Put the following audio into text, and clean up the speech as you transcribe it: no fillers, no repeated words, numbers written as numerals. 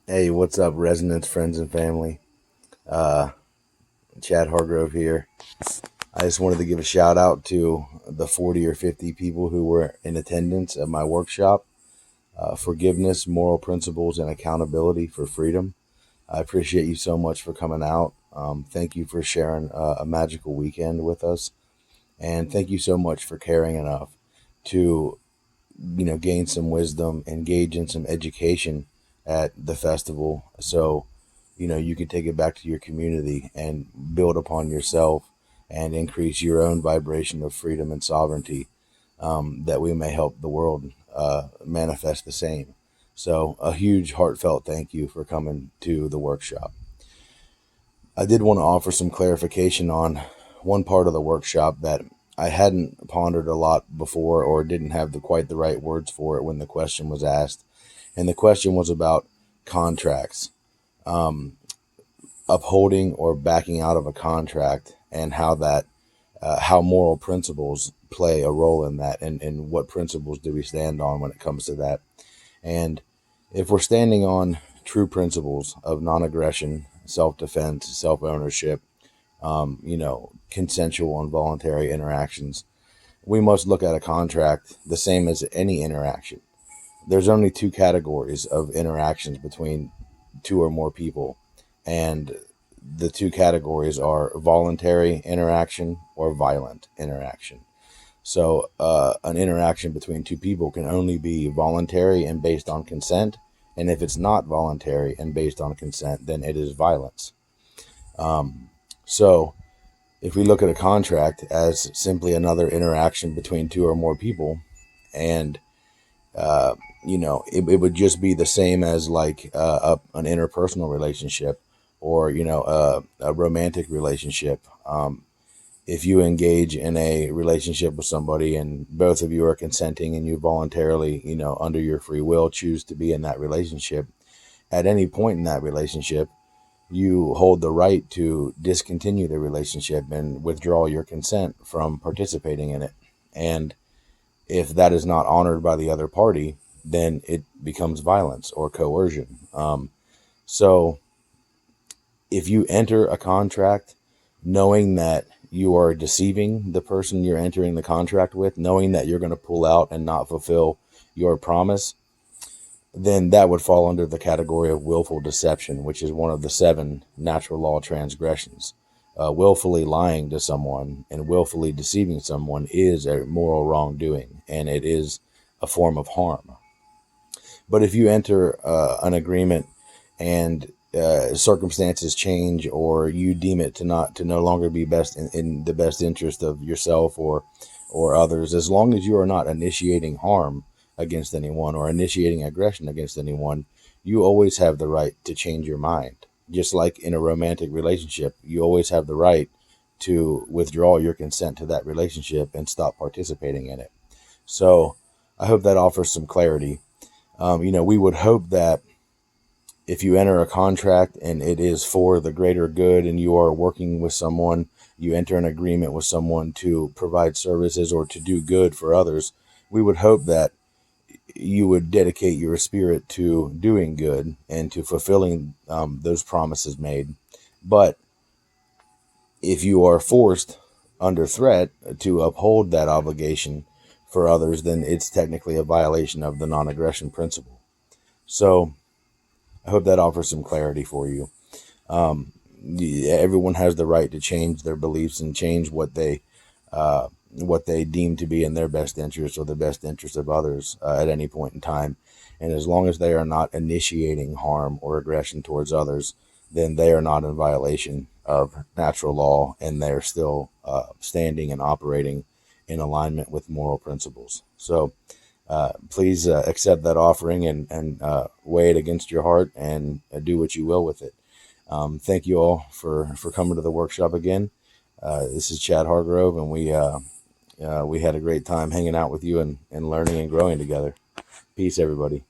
Hey, what's up, Resonance friends and family? Uh, Chad Hargrove here. I just wanted to give a shout out to the 40 or 50 people who were in attendance at my workshop, Forgiveness, Moral Principles, and Accountability for Freedom. I appreciate you so much for coming out. Thank you for sharing a magical weekend with us. And thank you so much for caring enough to, gain some wisdom, engage in some education at the festival. So, you can take it back to your community and build upon yourself and increase your own vibration of freedom and sovereignty, that we may help the world manifest the same. So, a huge heartfelt thank you for coming to the workshop. I did want to offer some clarification on one part of the workshop that I hadn't pondered a lot before, or didn't have quite the right words for it when the question was asked. And the question was about contracts, upholding or backing out of a contract, and how moral principles play a role in that, and what principles do we stand on when it comes to that. And if we're standing on true principles of non-aggression, self-defense, self-ownership, consensual and voluntary interactions, we must look at a contract the same as any interaction. There's only two categories of interactions between two or more people, and the two categories are voluntary interaction or violent interaction. So, an interaction between two people can only be voluntary and based on consent. And if it's not voluntary and based on consent, then it is violence. So, if we look at a contract as simply another interaction between two or more people, and it would just be the same as like an interpersonal relationship, or a romantic relationship. If you engage in a relationship with somebody and both of you are consenting and you voluntarily, under your free will, choose to be in that relationship, at any point in that relationship, you hold the right to discontinue the relationship and withdraw your consent from participating in it. And if that is not honored by the other party, then it becomes violence or coercion. So if you enter a contract knowing that you are deceiving the person you're entering the contract with, knowing that you're going to pull out and not fulfill your promise, then that would fall under the category of willful deception, which is one of the 7 natural law transgressions. Willfully lying to someone and willfully deceiving someone is a moral wrongdoing, and it is a form of harm. But if you enter an agreement and circumstances change, or you deem it to no longer be best in the best interest of yourself or others, as long as you are not initiating harm against anyone or initiating aggression against anyone, you always have the right to change your mind. Just like in a romantic relationship, you always have the right to withdraw your consent to that relationship and stop participating in it. So I hope that offers some clarity. We would hope that if you enter a contract and it is for the greater good, and you are working with someone, you enter an agreement with someone to provide services or to do good for others, we would hope that you would dedicate your spirit to doing good and to fulfilling those promises made. But if you are forced under threat to uphold that obligation for others, then it's technically a violation of the non-aggression principle. So I hope that offers some clarity for you. Everyone has the right to change their beliefs and change what they deem to be in their best interest or the best interest of others at any point in time. And as long as they are not initiating harm or aggression towards others, then they are not in violation of natural law, and they're still standing and operating in alignment with moral principles. So please accept that offering and weigh it against your heart, and do what you will with it. Thank you all for coming to the workshop again. This is Chad Hargrove, and we had a great time hanging out with you and learning and growing together. Peace, everybody.